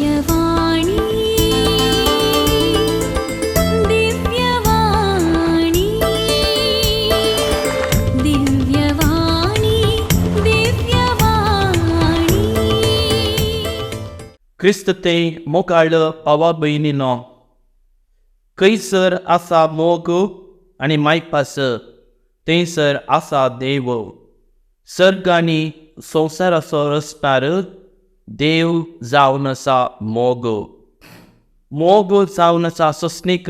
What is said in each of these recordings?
दिव्यवाणी दिव्यवाणी दिव्यवाणी दिव्यवाणी क्रिस्त ते मोकाळ पावा बहिणीनो कैसर आसा मोग आणि मायपास थंयसर आसा देव. सर्ग आनी संवसाराचो रचणार देव जावन आसा मोग. मोग जावन आसा सस्नीक,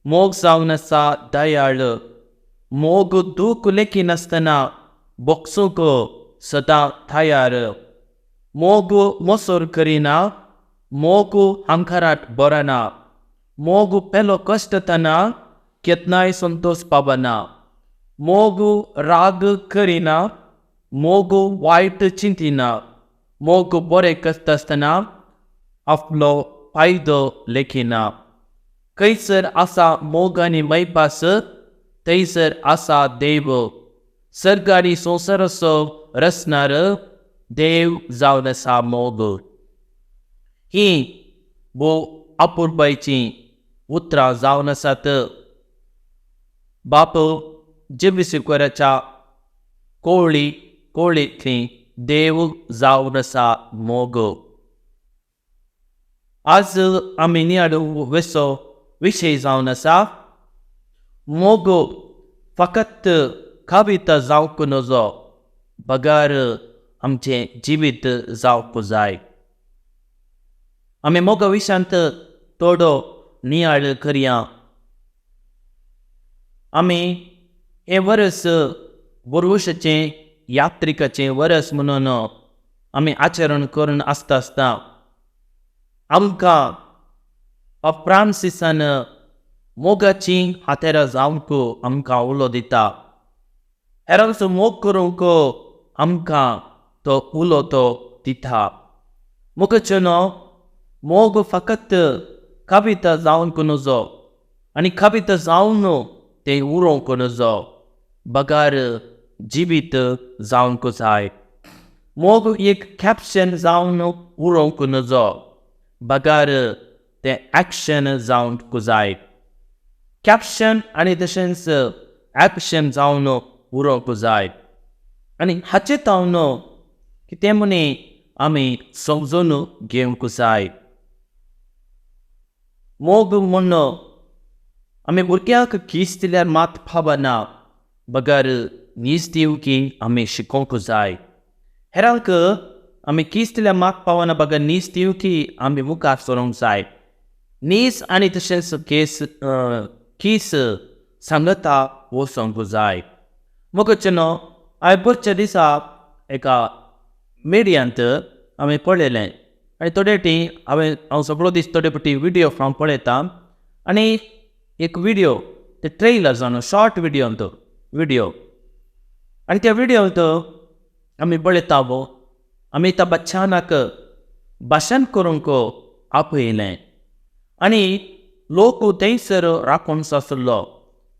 मोग जावन आसा दयाळ. मोग दूख लेखी नासतना बोगसूंक सदां तयार. मोग मोसोर करिना, मोग आंकारात बरना. मोग पेलो कश्टतना केतनाय संतोष पावना. मोग राग करिना, मोग वायट चिंतिना. मोग बरें करता आसतना आपलो फायदो लेखिना. खंयसर आसा मोग आनी मैपास थंयसर आसा देव. सर्ग आनी संवसाराचो रचणार देव जावन आसा मोग. ही भोव अपुरबायची उतरां जावन आसात. बाप जिविसिकोराच्या कोवळींतली देव जावन आसा मोग. आज आमी नियाडू वेसो विशय जावन आसा मोग फकत कविता जावंक नजो, बगार आमचें जिवीत जावंक जाय. आमी मोगा विशांत थोडो नियाळ करया. आमी हे वर्स वर्षाचें यात्रिकाचें वर्स म्हणून आमी आचरण करून आसता आमकां फ्रांसिसान मोगाची हातेरां जावंक आमकां उलो दिता. हेरांचो मोग करूंक आमकां तो उलो तो दिता. मोगाचेनो मोग फकत कविता जावंक नजो आनी कविता जावन तें उरोवंक नजो, बगार जिवीत जावंक जाय. मोग एक कॅप्शन जावन उरोवंक नजो, बगार तें एक्शन जावंक जाय. कॅप्शन आनी तशेंच एक्शन जावन उरोवंक जाय. आनी हाचे तावन कितें म्हणी आमी समजून घेवंक जाय. मोग म्हण आमी भुरग्यांक कीस दिल्यार मात फावना, बगार नीस दिवंकी आमी शिकोवंक जाय. हेरांक आमी कीस दिल्यार मात पावना, बगार नीस दिवंकी आमी मुखार सरोंक जाय. नीस आनी तशेंच कीस सांगता वचोंक जाय. मोगाचेनो आयपरच्या दिसा एका मिडियांत आमी पळयलें आनी थोडे टी हांव सगळो दीस थोडे फावटी विडियो हांव पळयतां. आनी एक विडियो ते ट्रेलर जावन शॉर्ट विडियो आनी त्या विडियोंत आमी पळयता आमी त्या बच्चानाक भाशण करूंक आपयलें आनी लोक थंयसर राखून आसलो.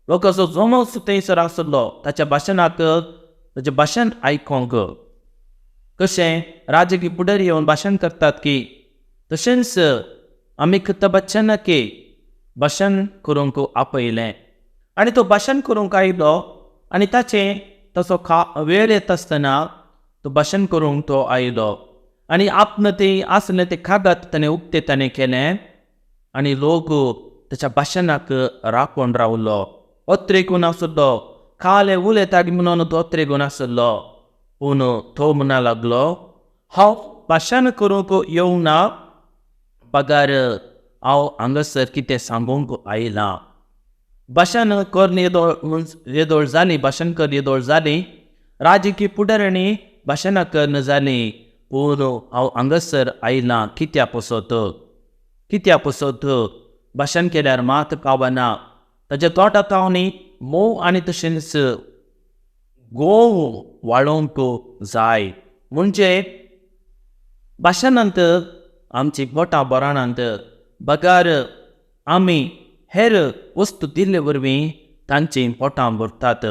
लोकांचो जमस थंयसर आसलो ताच्या भाशणाक, ताचें भाशण आयकोंक. कशें राजकीय फुडारी येवन भाशण करतात की तशेंच आमी त्या बच्चानाक भाशण करूंक आपयलें. आनी तो भाशण करूंक आयलो आनी ताचो वेळ येता आसतना तो भाशण करूंक तो आयलो. आनी आपणें तें आसलें तें कागद ताणें उक्तें ताणें केलें आनी लोक ताच्या भाशणाक राखून रावलो. अत्रेकून आसलो, काले उलयताले म्हणून तो अत्रेकून आसलो. पूण तो म्हणूंक लागलो, हांव भाशण करूंक येवना, बगार हांव हांगासर कितें सांगूंक आयलां. भाशण कर येदोळ जाली, भाशण कर येदोळ जाली, राजकीय फुडाऱ्यांनी भाशणां करना जालीं. पूण हांव हांगासर आयलां कित्याक पसत भाशण केल्यार मात पावना. ताच्या तोंडांत मोव आनी तशेंच गोव वाळोवंक जाय. म्हणजे भाशणांत आमची पोटां भरणांत, बगार आमी हेर वस्तू दिल्ले वरवीं तांची पोटां भरतात.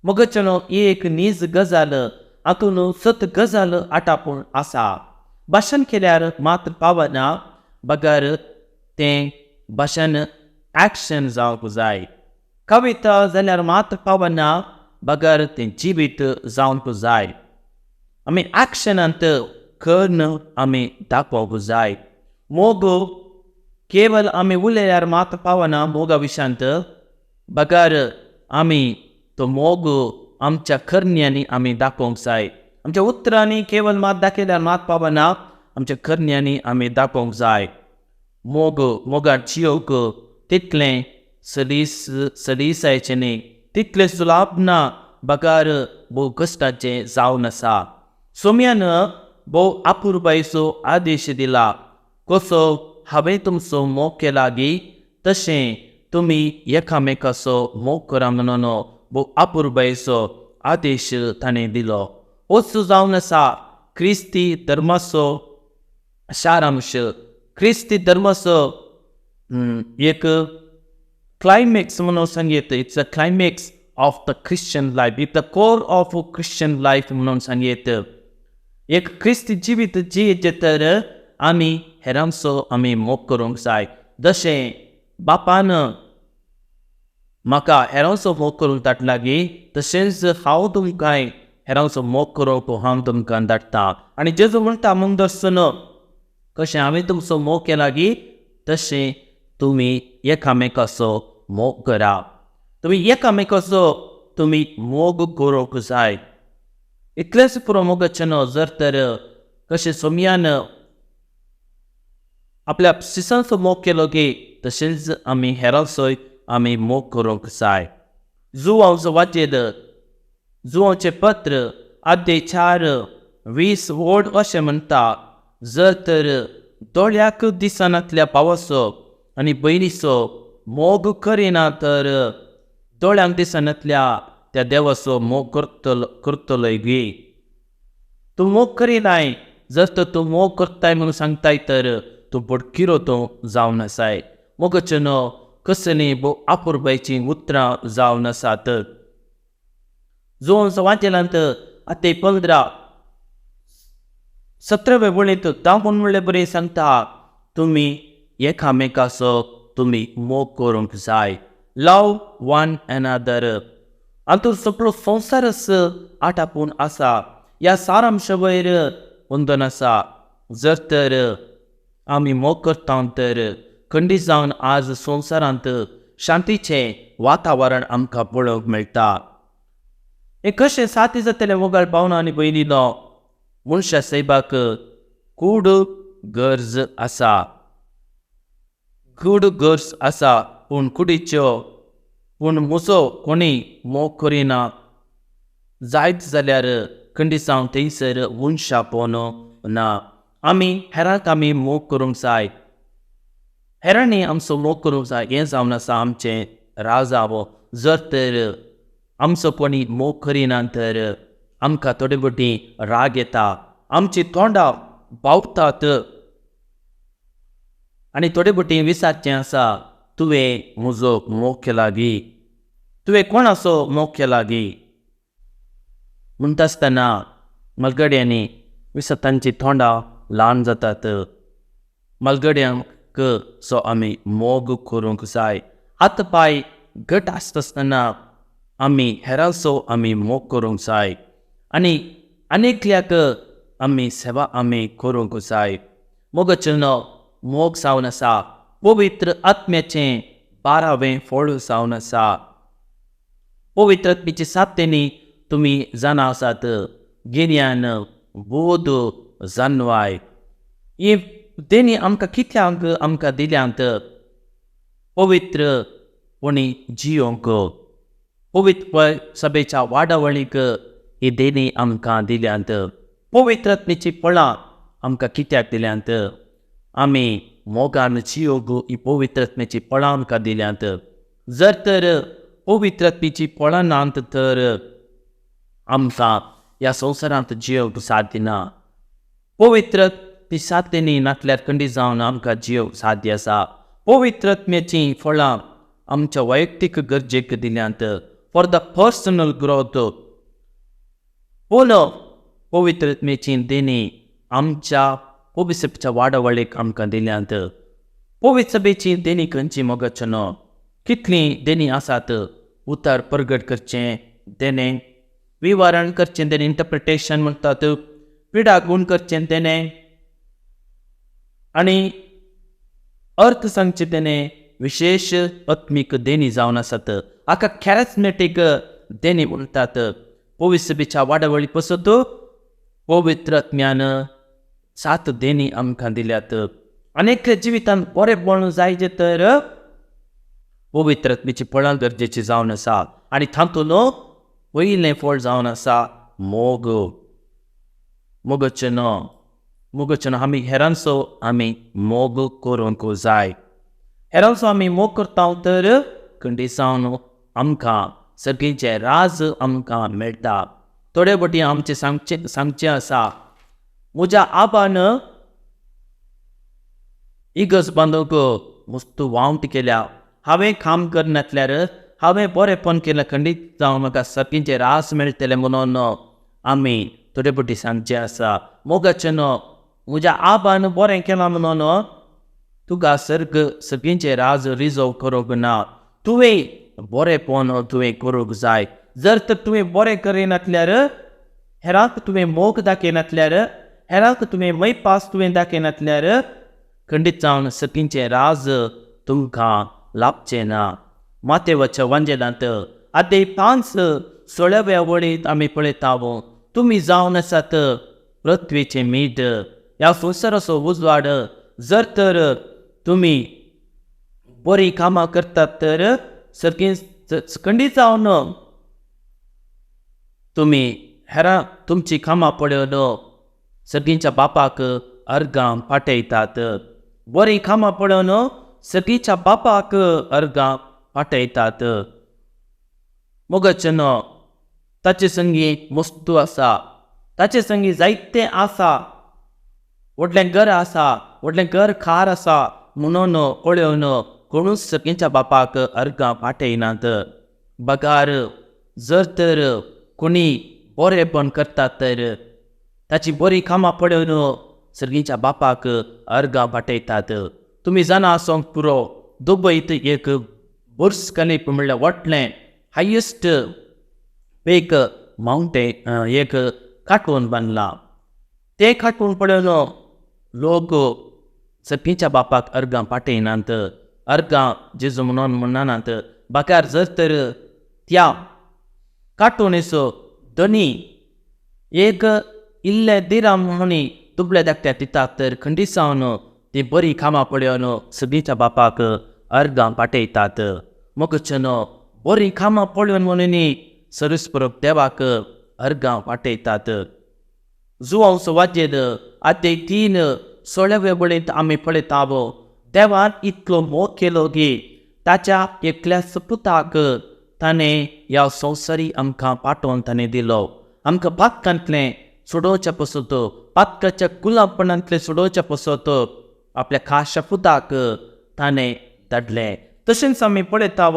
मोगाचेनो ही एक नीज गजाल, हातून सत गजाल आटापूण आसा. भाशण केल्यार मात पावना, बगर तें भाशण ॲक्शन जावंक जाय. कविता जाल्यार मात पावना, बगर तें जिवीत जावंक जाय. आमी ॲक्शनांत करून आमी दाखोवंक जाय. मोग केवल आमी उलयल्यार मात पावना मोगा विशांत, बगर आमी तो मोग आमच्या करण्यांनी आमी दाखोवंक जाय. आमच्या उतरांनी केवल मात दाखयल्यार मात पावना, आमच्या करण्यांनी आमी दाखोवंक जाय. मोगान जियोंक तितलें सदिसायचें न्ही, तितलें सुलाभ ना, बगर भोव कश्टाचें जावन आसा. सोम्यान भोव अपुरबायेचो आदेश दिला. कसो हांवें तुमचो मोग केला गी, तशें तुमी एकामेकाचो मोग करा म्हणून भोव अपुरबायेचो आदेश ताणें दिलो. होच जावन आसा क्रिस्ती धर्माचो सारांश. क्रिस्ती धर्माचो एक क्लायमॅक्स म्हणून सांगीत. It's a climax of the Christian life. It's the core of Christian life म्हणून सांगीत. एक क्रिस्ती जिवीत जियेचे तर आमी हेरांचो आमी मोग करूंक जाय. जशें बापान म्हाका हेरांचो मोग करूंक धाडला गी, तशेंच हांव तुमकांय हेरांचो मोग करूंक हांव तुमकां धाडटां. आनी जेजू म्हणटा मग दर्शन, कशें हांवें तुमचो मोग केला गी, तशें तुमी एकामेकाचो मोग करा. तुमी एकामेकाचो तुमी मोग करूंक जाय. इतलेंच पुरो मोगाचें न्हू. जर तर कशें सोम्यान आपल्या सिसांचो मोग केलो गी, तशेंच आमी हेरांचोय आमी मोग करूंक जाय. जुवांचो वाचेर जुवांचें पत्र अध्याय 4:20 अशें म्हणटा, जर तर दोळ्याक दिसनातल्या भावाचो आनी भयणीचो मोग करिना, तर दोळ्यांक दिसनातल्या त्या देवाचो मोग करतलोय गी. तूं मोग करिनाय, जर तर तूं मोग करताय म्हणून सांगताय, तर तूं बोडकिरो जावन आसाय. मोगाचें न्हू, कसलीं भोव अपुरबायचीं उतरां जावन आसात. जुवांचो वाचेलांत अध्याय 15:17 वळींत दामून म्हणलें बरें सांगता, तुमी एकामेकाचो तुमी मोग करूंक जाय. लव वन अनदर. हातूंत सगळो संवसारच आटापून आसा. ह्या सारांशा वयर बंदन आसा. जर तर आमी मोग करता, तर खंडी जावन आज संवसारांत शांतीचें वातावरण आमकां पळोवंक मेळटा. हें कशें साती जातलें मोगाळ भावना आनी भयणीनो, मनशा सैबाक खूब गरज आसा. खूब गरज आसा. पूण कुडीच्यो पूण म्हजो कोणी मोग करिना जायत जाल्यार खंडी जावन थंयसर मनशा पोवन ना. आमी हेरांक आमी मोग करूंक जाय. हेरांनी आमचो मोग करूंक जाय. हें जावन आसा आमचें राजावो. जर तर आमचो कोणी मोग करिना, तर आमकां थोडे बटी राग येता. आमचीं तोंडां भावतात आनी थोडे बटी विचारचें आसा, तुवें म्हजो मोग केला गी, तुवें कोणाचो मोग केला गी. म्हणटा आसतना मलगड्यांनी विसतांचीं तोंडां ल्हान जातात. मलगड्यांक सो आमी मोग करूंक जाय. हात पाय घट आसता आसतना आमी हेरांचो आमी मोग करूंक जाय. आनी आनेकल्याक आमी सेवा आमी करूंक जाय. मोगाचें मोग जावन आसा पवित्र आत्म्याचें 12वें फळ जावन आसा. पवित्र आत्म्याची सातेंनी तुमी जाणा आसात. गिन्यान, बोध, जाणवाय. ही देणी आमकां कित्याक आमकां दिल्यांत? पवित्रपणी जियोंक, पवित्र सभेच्या वाडावळीक ही देणी आमकां दिल्यांत. पवित्र आत्म्याची फळां आमकां कित्याक दिल्यांत? आमी मोगान जियोंक ही पवित्र आत्म्याची फळां आमकां दिल्यांत. जर तर पवित्र आत्म्याची फळां नात, तर आमकां ह्या संवसारांत जियोंक साध्य ना. पवित्र आत्म्याची सातेंनी नातल्यार खंडी जावन आमकां जियोंक साध्य आसा. पवित्र आत्म्याची फळां आमच्या वैयक्तीक गरजेक दिल्यांत, फॉर द पर्सनल ग्रोथ. पूण पवित्र आत्म्याची देणी आमच्या पवित्र सभेच्या वाडावळीक आमकां दिल्यांत. पवित्र सभेची देणी खंयची मोगाचें कितलीं देणी आसात. उतर प्रगट करचें देणें, विवरण करचें देणें, इंटरप्रिटेशन म्हणटात, पिडा गुण करचें देणें, आनी अर्थ सांगचे देणें, विशेष आत्मीक देणी जावन आसात. हाका कॅरिस्मेटीक देणी म्हणटात. पवित्र सभेच्या वाडावळी पसत पवित्र आत्म्यान 7 देणी आमकां दिल्यात. अनेक जिवितांत बरेंपण जायचे तर पवित्र आत्मेची फळां गरजेची जावन आसा. आनी तातूंत पयलें फळ जावन आसा मोग. मोगाचें मोगाचें आमी हेरांचो आमी मोग करूंक जाय. हेरांचो आमी मोग करता तर खंडी जावन आमकां सगळींचें राज आमकां मेळटा. थोडे फावटी आमचें सांगचें आसा, म्हज्या आबान इगर्ज बांदूंक मस्त वावट केल्या. हांवें काम करनासल्यार हांवें बरेंपण केलें खंडीत जावन म्हाका सगळींचें रास मेळटलें म्हणून आमी थोडे फावटी सांगचें आसा. मोगाचें म्हज्या आबान बरें केलां म्हणून तुका सगळींचें राज रिजर्व करूंक ना. तुवें बरेंपण तुवें करूंक जाय. जर तर तुवें बरें करिनासल्यार, हेरांक तुवें मोग दाखयनासल्यार, हेरांक तुवें मैपास तुवें दाखयनासल्यार खंडीत जावन सगळींचें राज तुमकां लाभचें ना. मातेवाच्या वांजेलांत आतां 5 वळींत आमी पळयता, तुमी जावन आसात पृथ्वीचें मीठ, ह्या संवसाराचो उजवाड. जर तर तुमी बरीं कामां करतात तर सगळीं खंडीत जावन तुमी हेरां तुमचीं कामां पळोवन सगळींच्या बापाक अर्गां पाठयतात. बरीं कामां पळोवन सगळींच्या बापाक अर्गां पाठयतात. मोगाचें ताचे संगी वस्तू आसा, ताचे संगी जायतें आसा, व्हडलें घर आसा, व्हडलें घर खार आसा म्हणून पळोवन कोणूच सगळींच्या बापाक अर्गां पाठयनात. बगार जर तर कोणी बरेंपण करतात तर ताची बरीं कामां पळोवन सगळींच्या बापाक अर्गां पाठयतात. तुमी जाणा आसोंक पुरो, दुबयत एक बुर्ज खलीफा म्हणल्यार व्हडलें हायेस्ट एक माउंटेन, एक काटून बांदलां. तें काटून पळोवन लोक सगळींच्या बापाक अर्गां पाठयनात. अर्गां जेजू म्हणून म्हणनात. बाकार जर तर त्या काटूनेचो धनी एक इल्लें दिराम म्हणून दुबळ्या धाकट्याक दितात तर खंडीत जावन ती बरीं कामां पळोवन सगळींच्या बापाक अर्गां पाठयतात. मोगाचें बरीं कामां पळोवन म्हणून सर्वेस्परूप देवाक अर्गां पाठयतात. जुवांचो वाजेर आतां 3 वळींत आमी पळयता, देवान इतलो मोग केलो की ताच्या एकल्याच पुताक ताणें ह्या संवसारी आमकां पाठोवन ताणें दिलो. आमकां पातकांतलें सोडोवच्या पसत, पातकाच्या गुलामपणांतलें सोडोवच्या पसत आपल्या खाशा पुताक ताणें धाडलें. तशेंच आमी पळयता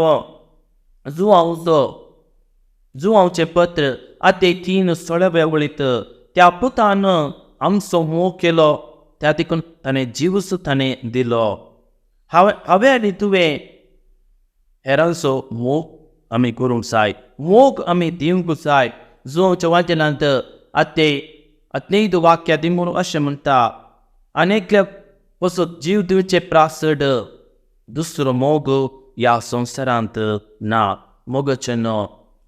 जुवांचें पत्र आतां 3 वळींत त्या पुतान आमचो मोग केलो, त्या देखून ताणें जीवच ताणें दिलो. हांवें आनी तुवें हेरांचो मोग आमी करूंक जाय, मोग आमी दिवंक जाय. जुवांच्या वाचनांत आतां वाक्या दिमून अशें म्हणटा, अनेकल्या पसत जीव दिवचे प्रासड दुसरो मोग ह्या संवसारांत ना. मोगाचें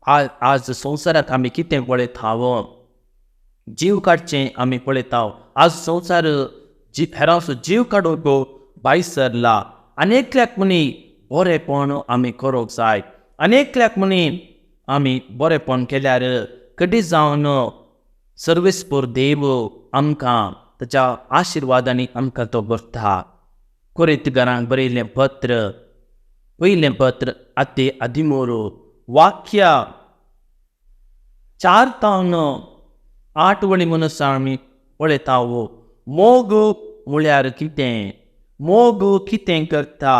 आज संवसारांत आमी कितें पळयता, जीव काडचें आमी पळयता. आज संवसार हेरांचो जीव काडूंक भायर सरला. अनेकल्याक म्हणी बरेंपण आमी करूंक जाय. अनेकल्याक म्हणी आमी बरेंपण केल्यार कधी जावन सर्वेस्पर देव आमकां ताच्या आशिर्वादांनी आमकां तो भरता. कोरिंथीकारांक बरयल्लें पत्र, पयलें पत्र आतां 13 वाक्या 4 ते 8 वळी म्हणून आमी पळयता. मोग म्हळ्यार कितें, मोग कितें करता.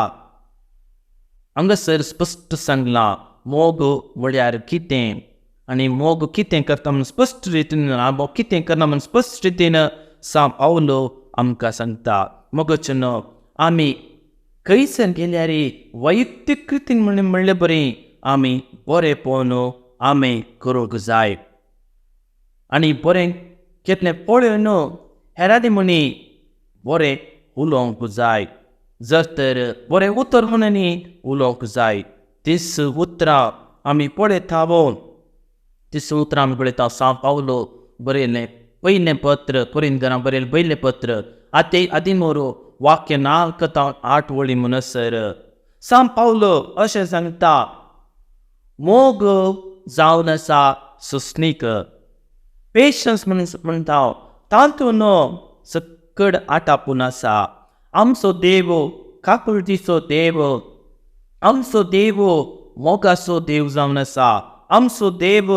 हांगासर स्पश्ट सांगलां मोग म्हळ्यार कितें आनी मोग कितें करता म्हणून स्पश्ट रितीन, मोग कितें करना म्हणून स्पश्ट रितीन पावलो आमकां सांगता. मोगचनो आमी खंयसर गेल्यार वैयक्तीक रितीन म्हणलें बरें आमी बरें पोवन आमी करूंक जाय. आनी बरें कितलें पळोवन हेरांनी म्हणी बरें उलोवंक जाय. जर तर बरें उतर म्हणून उलोवंक जाय. तीस उतरां आमी पळयता तीस उतरां आमी पळयता सांव पावलो बरयलें पयलें पत्र कोरिंथांक बरयलें पयलें पत्र आदिमोरू वाक्य 4 ते 8 वळी म्हणसर सांव पावलो अशें सांगता. मोग जावन आसा सुस्नीक. पेशन्स म्हणटा तातूंत सकड आटापून आसा. आमचो देव काकुळटीचो देव, आमचो देव मोगाचो देव जावन आसा. आमचो देव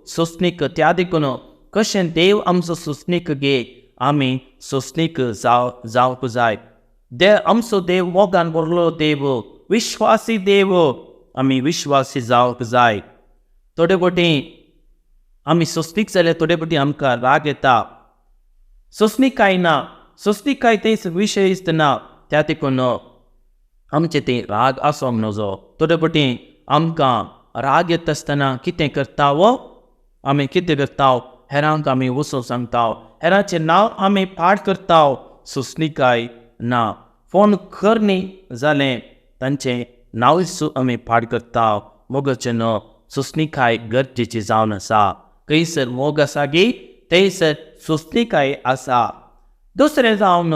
सुस्नीक. त्या देखून कशें देव आमचो सुस्नीक गे आमी सुस्नीक जावंक जाय. आमचो देव मोगान भरलो देव, विश्वासी देव आमी विश्वासी जावंक जाय. थोडे फावटी आमी सुस्नीक जाल्यार थोडे फावटी आमकां राग येता. सुस्नीकाय ना, सुस्नीकाय तेच विशय ना. त्या देखून आमचे ते राग आसोंक नजो. थोडे फावटी आमकां राग येता आसतना कितें करता आमी कितें करता हेरांक आमी वचून सांगता. हेरांचें नांव आमी पाड करता. सुस्नीकाय ना. फोन कर न्ही जालें तांचें नांव आमी पाड करता. मोगचनो सुस्नीकाय गरजेची जावन आसा. खंयसर मोग आसा गे थंयसर सुस्नीकाय आसा. दुसरें जावन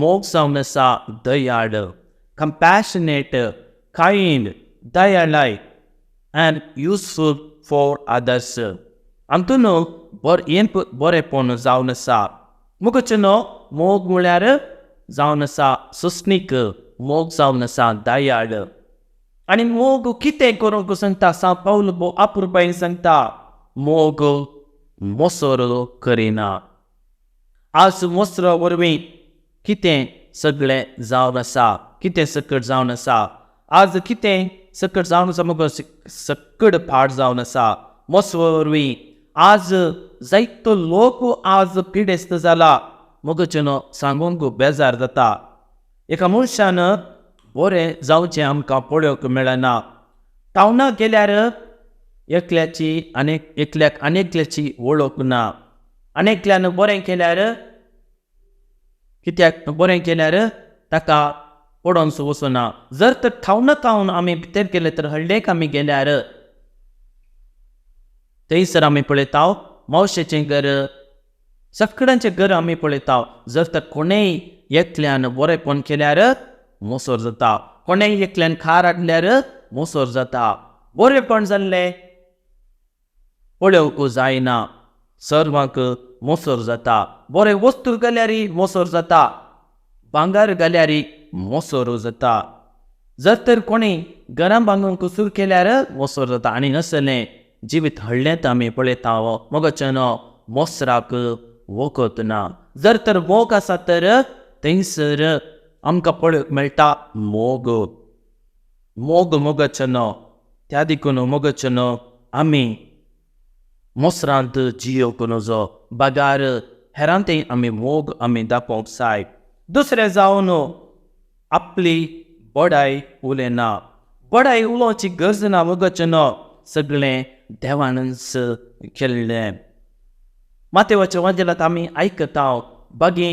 मोग जावन आसा दयाळ. कंपॅशनेट, कायंड, दयाळाय अँड युजफूल फॉर अदर्स. हातून बरेंपण जावन आसा. मोगचनो मोग म्हळ्यार जावन आसा सुस्नीक. मोग जावन आसा दयाळ. आनी मोग कितें करूंक सांगता सांव पावलो अपुरबायन सांगता. मोग मोसोर करिना. आज मोसरा वरवीं कितें सगळें जावन आसा, कितें सकट जावन आसा. आज कितें सकट जावन आसा मोग सकट पाड जावन आसा. मोसवा वरवीं आज जायतो लोक आज पिडेस्त जाला. मोगचनो सांगूंक बेजार जाता. एका मनशान बरें जावचें आमकां पळोवंक मेळना. टावनाक गेल्यार एकल्याक आनेकल्याची वळख ना. आनेकल्यान बरें केल्यार कित्याक बरें केल्यार ताका पडोवंक वचना. जर तर ठावनाकावन आमी भितर गेले तर हळडेक आमी गेल्यार थंयसर आमी पळयता मावशेचें घर, सगळ्यांचें घर आमी पळयता. जर तर कोणेय एकल्यान बरेंपण केल्यार मोसोर जाता. कोणेय एकल्यान खार हाडल्यार मोसोर जाता. बरेंपण जाल्लें पळोवंक जायना. सर्वांक मोसोर जाता. बरें वस्तू घाल्यारी मोसोर जाता. भांगार घाल्यारी मोसोर जाता. जर तर कोणी घरां बांदूंक सुरू केल्यार मोसोर जाता. आनी नसलें जिवीत हळ्ळेंत आमी पळयता मोगचनो मोसराक वखद ना. जर तर मोग आसा तर थंयसर आमकां पळोवंक मेळटा मोग. मोगचनो त्या देखून मोगचनो आमी मोसरांत जियोंक नजो. बागार हेरांतय आमी मोग आमी दाखोवंक जाय. दुसरें जावन आपली बडाय उलयना. बडाय उलोवची गरज ना. मोगचनो सगळें देवानच केल्लें. मातेवाच्या वांजेलांत आमी आयकता बागी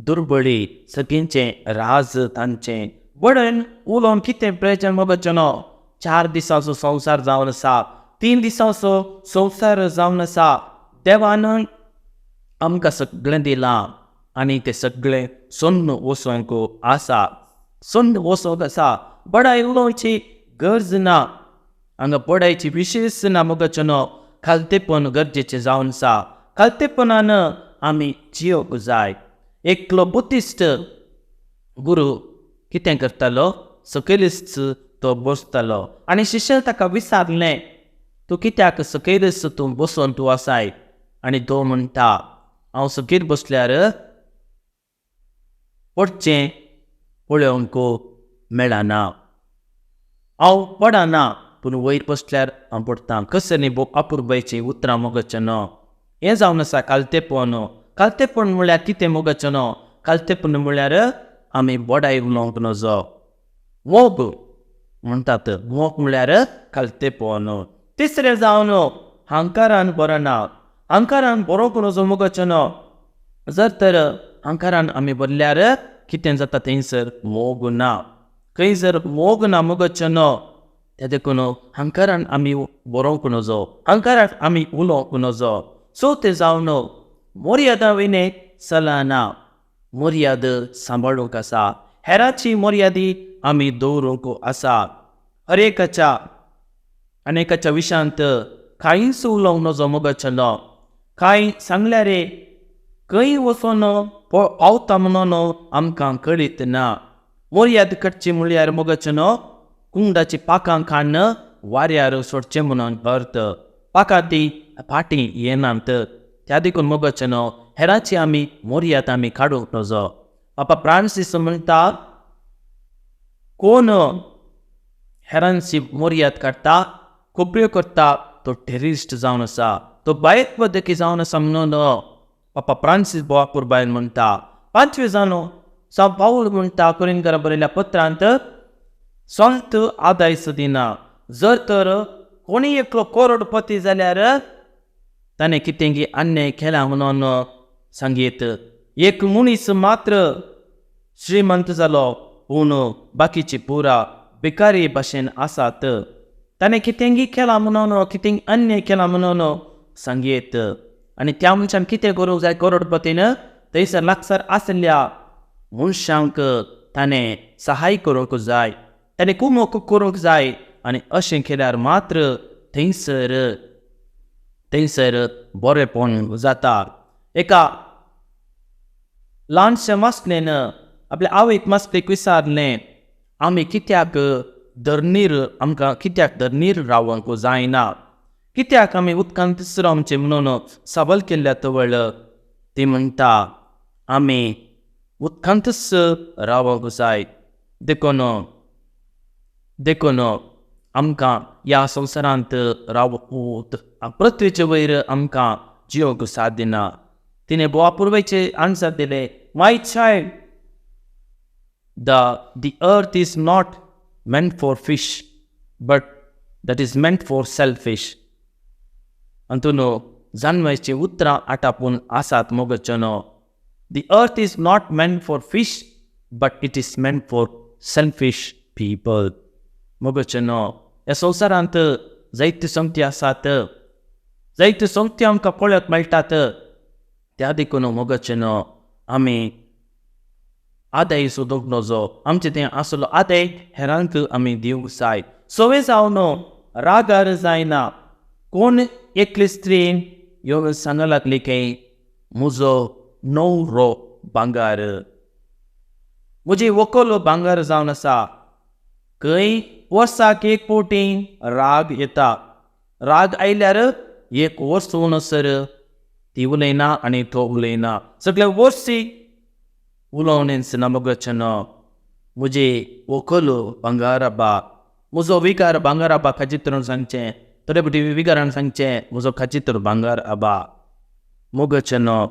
दुर्बळी सगळ्यांचें राज तांचें. बडयन उलोवन कितें प्रयोजन मोगचनो. 4 दिसांचो संवसार जावन आसा. 3 दिसांचो संवसार जावन आसा. देवान आमकां सगळें दिलां आनी तें सगळें सोन्न वसोंक आसा. सोन्न वसोंक आसा. बडाय उलोवची गरज ना. हांगा बडायची विशेश ना. मोगचनो खालतेपण गरजेचें जावन आसा. खालतेपणान आमी जियोंक जाय. एकलो बुद्धिस्ट गुरू कितें करतालो सकयलीच तो बसतालो आनी शिश्यान ताका विचारलें तूं कित्याक सकयलीच तूं बसून तूं आसाय. आनी तो म्हणटा हांव सकयल बसल्यार पडचें पळोवंक मेळना. हांव पडना पूण वयर बसल्यार हांव पडटां. कसर न्ही अपुरबायचीं उतरां मोगचनो. हें जावन आसा खालतेपण. खालतेपण म्हळ्यार कितें मोगचनो. कळतेपण म्हळ्यार आमी बोडाय उलोवंक नजो. मोग म्हणटात, मोग म्हळ्यार कळतेपण. तिसरें जावन अहंकारान बरना. अहंकारान बरोवंक नजो मोगाचें न्हू. जर तर अहंकारान आमी बरल्यार कितें जाता थंयसर मोग ना. खंय जर मोग ना मोगाचें न्हू, त्या देखून अहंकारान आमी बरोवंक नजो, अहंकारान आमी उलोवंक नजो. चवथें जावन मर्यादा विने चलना. मर्याद सांबाळूंक आसा. हेराची मर्यादी आमी दवरूंक आसा. अनेकाच्या विशांत कांयच उलोवंक नजो मोगाचें न्हू. कांय सांगल्यार खंय वचून पावता म्हणून आमकां कळीत ना. मर्याद करची म्हळ्यार मोगाचें न्हू, कुंडाची पाखां काडून वाऱ्यार सोडचें म्हणून अर्थ. पाखां ती फाटीं येनात. त्या देखून मोगाचें न्हू, हेराची आमी मर्याद आमी काडूंक नजो. पापा फ्रांसीस म्हणटा, कोण हेरांची मर्याद काडटा, कोपऱ्यो करता, तो टेररिस्ट जावन आसा, तो भयोत्पादकी जावन आसा म्हणून पापा फ्रांसीस बोवापूर बायल म्हणटा. पांचवें जावन सांव पाऊल म्हणटा कोरिंथीकांक बरयल्ल्या पत्रांत, सोंत आदाय दिना. जर तर कोणी एकलो करोडपती जाल्यार ताणें कितेंगी अन्याय केला म्हणून सांगीत. एक मनीस मात्र श्रीमंत जालो, पूण बाकीची पुरा भिकारी भाशेन आसात. ताणें कितेंगी केला म्हणून, कितें अन्याय केला म्हणून सांगीत. आनी त्या मनशान कितें करूंक जाय करोडपतीन? थंयसर लागसार आसल्या मनशांक ताणें सहाय करूंक जाय, ताणें कुमक करूंक जाय. आनी अशें केल्यार मात्र थंयसर बरेंपण जाता. एका ल्हानशे मास्लेन आपल्या आवयक मास्लेक विचारलें, आमी कित्याक धरणीर रावंक जायना, कित्याक आमी उदकांत तिसरावचें म्हणून सबल केल्ल्या तवळ ती म्हणटा, आमी उदकांतच रावंक जाय. देखून आमकां ह्या संवसारांत रावूंक पृथ्वीचे वयर आमकां जियोंक साध्य ना. तिणें बोवा पुर्वेचे आन्सर दिलें, माय child, the earth is not meant for fish, but that is meant for selfish. अंतून जाणवायची उतरां आटापून आसात मोगाचें न्हू. The earth is not meant for fish, but it is meant for selfish people. मोगाचें न्हू. ह्या संवसारांत जायत्यो संगती आसात, जायत्यो संगती आमकां पळोवंक मेळटात. त्या देखून मोगाचें न्हू, आमी आदाय सोदूंक नजो. आमचें तें आसलो आदाय हेरांक आमी दिवंक जाय. सवय जावन रागार जायना. कोण एकली स्त्रीन येवन सांगूंक लागली की म्हजो न्हवरो भांगार, म्हजी व्हंकल भांगार जावन आसा. खंय वर्साक एक फावटी राग येता. राग आयल्यार एक वर्स म्हणसर ती उलयना आनी तो उलयना. सगळे वर्सी उलोवनच ना मोगाचें न्हू. म्हजी व्हंकल भांगार आबा, म्हजो विकार भांगार आबा खाचितरून सांगचें, थोडे फावटी विकारान सांगचें म्हजो खाचितूर भांगार आबा. मोगाचें न्हू,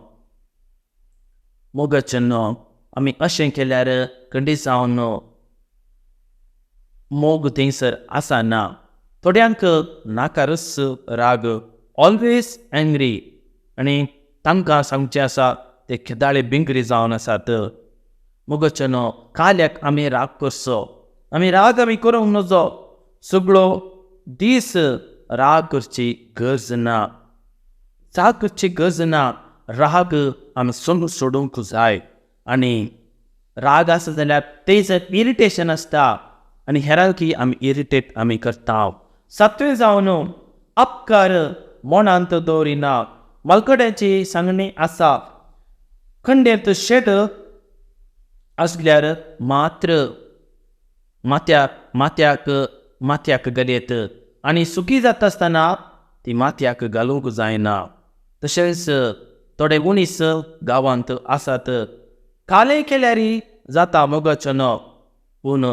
मोगाचें न्हू. आमी अशें केल्यार खंडी जावन मोग थंयसर आसना. थोड्यांक नाकारस राग, ऑलवेज एंग्री, आनी तांकां सांगचें आसा ते खेदाळे बिंगरी जावन आसात. मोगाचें न्हू, काल्याक आमी राग करचो, आमी करूंक नजो. सगळो दीस राग करची गरज ना. राग आमी सोडूंक जाय. आनी राग आसा जाल्यार थंयसर इरिटेशन आसता आनी हेरांकी आमी इरिटेट आमी करता. सातवें जावन अपकार मनांत दवरिना. मलकड्याची सांगणी आसा, खंडेंत शेट आसल्यार मात्र माथ्याक घालयत आनी सुकी जाता आसतना ती माथ्याक घालूंक जायना. तशेंच थोडे मनीस गांवांत आसात, कालेय केल्यार जाता मोगाचें न्हू, पूण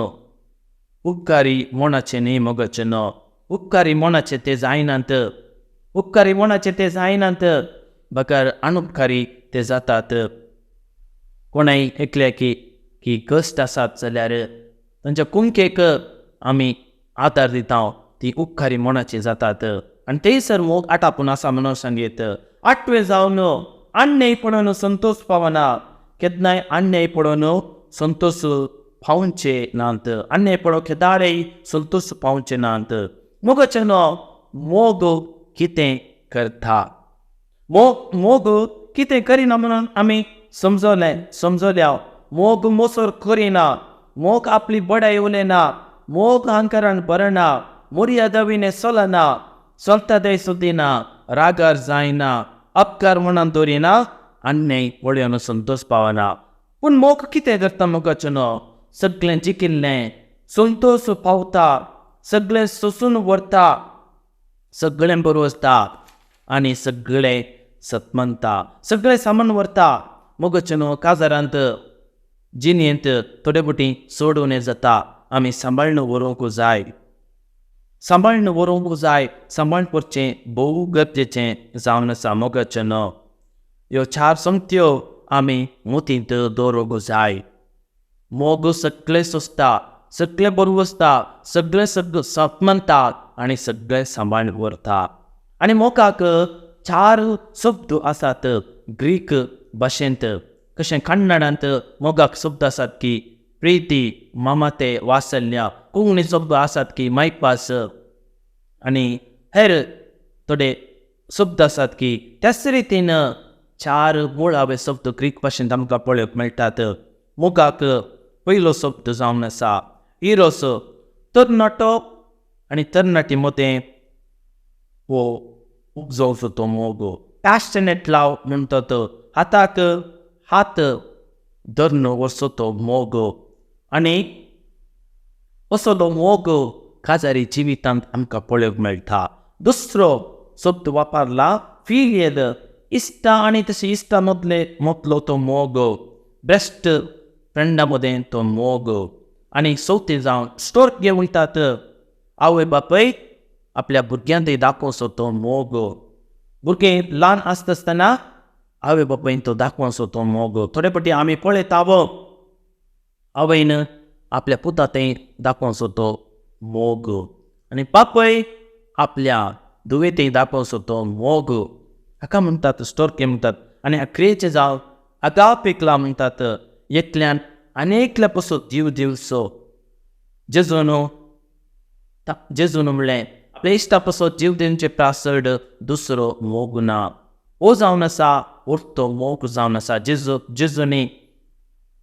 उपकारी मोणाचें न्ही मोगाचें न्हू. उपकारी मोणाचें ते जायनात, बकार अनुपकारी ते जातात. कोणाय एकल्या की कश्ट आसात जाल्यार तांच्या कुंकेक आमी आदार दिता ती उपकारी मोणाची जातात. आनी थंयसर मोग आटापून आसा म्हणून सांगीत. 8वें जावन अन्याय पडून संतोष पावना. केन्नाय अन्याय पडून संतोष पावचे नात. अन्याय पडो केदारय संतोष पावचे नात. मोगाच्यान मोग कितें करता. मोग कितें करिना म्हणून आमी समजल्या. मोग मोसोर करिना. मोग आपली बडाय उलयना. मोग अहंकारान भरना. मर्यादाविने चलना. चलता सुद्दिना. रागार जायना. अपकार म्हणून दवरिना. अन्याय पळोवन संतोष पावना. पूण मोग कितें करता मोगाच्यान. सगळें जिकिल्लें संतोष पावता. सगळें सोसून व्हरता. सगळें बरों आसता आनी सगळें सतमनता. सगळें सामान व्हरता. मोगाच्यान काजारांत जिणेंत थोडे फावटी सोडून जाता. आमी सांबाळून व्हरूंक जाय. सांबाळून व्हरचें भोव गरजेचें जावन आसा मोगाच्यान. ह्यो 4 संगत्यो आमी मुतींत दवरूंक जाय. मोग सगळें सोंसता. सगळें बरों आसता. सगळें सतमनता आनी सगळें सांबाळून व्हरता. आनी मोगाक 4 शब्द आसात ग्रीक भाशेंत. कशें कन्नडांत मोगाक शब्द आसात की प्रीती, ममते, वात्सल्य. कोंकणी शब्द आसात की मायपास. आनी हेर थोडे शब्द आसात की त्याच रितीन 4 मुळावे शब्द ग्रीक भाशेंत आमकां पळोवंक मेळटात. मोगाक पयलो शब्द जावन आसा इरोस. तरणाटो आनी तरणाटी मदें हो उपजवचो तो मोग. पॅशनेट लव म्हणटात. हाताक हात धरून वचो तो मोग. आनी असलो मोग काजारी जिवितांत आमकां पळोवंक मेळटा. दुसरो शब्द वापरला फिलियल. इश्टा आनी तशें इश्टा मदलो तो मोग. बेस्ट फ्रेंडा मदें तो मोग. आनी चवथी जावन स्टोर्क घेवन वयतात. आवय बापूय आपल्या भुरग्यांक दाखोवचो तो मोग. भुरगें ल्हान आसतना आवय बापायन तो दाखोवचो तो मोग. थोडे फावटी आमी पळयता आवयन आपल्या पुता थंय दाखोवचो तो मोग. आनी बापूय आपल्या धुवे थंय दाखोवचो तो मोग. हाका म्हणटात स्टोर्के म्हणटात. आनी क्रियेचें जावन अगापेकला म्हणटात. एकल्यान आनेकल्या पासून जीव दिवचो. जेजून म्हणलें आपल्या इश्टा पासून जीव दिवचे प्रासड दुसरो मोग ना. हो जावन आसा उरतो मोग जावन आसा.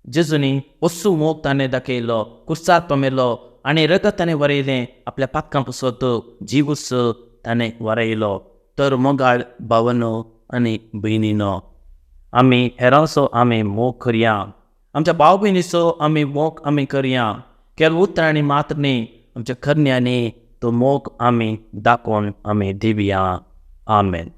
जेजूनी वस्तू मोग ताणें दाखयलो. कुर्सार पामेलो आनी रगत ताणें वरयलें. आपल्या पातकां पासून जीवस ताणें वरयलो. तर मोगाळ भावनो आनी भयणीनो, आमी हेरांचो आमी मोग करया. आमच्या भाव भयणीचो आमी मोग आमी करया. केवळ उतरांनी मात्र न्ही, आमच्या करण्यांनी तो मोग आमी दाखोवन आमी दिवया. आमेन.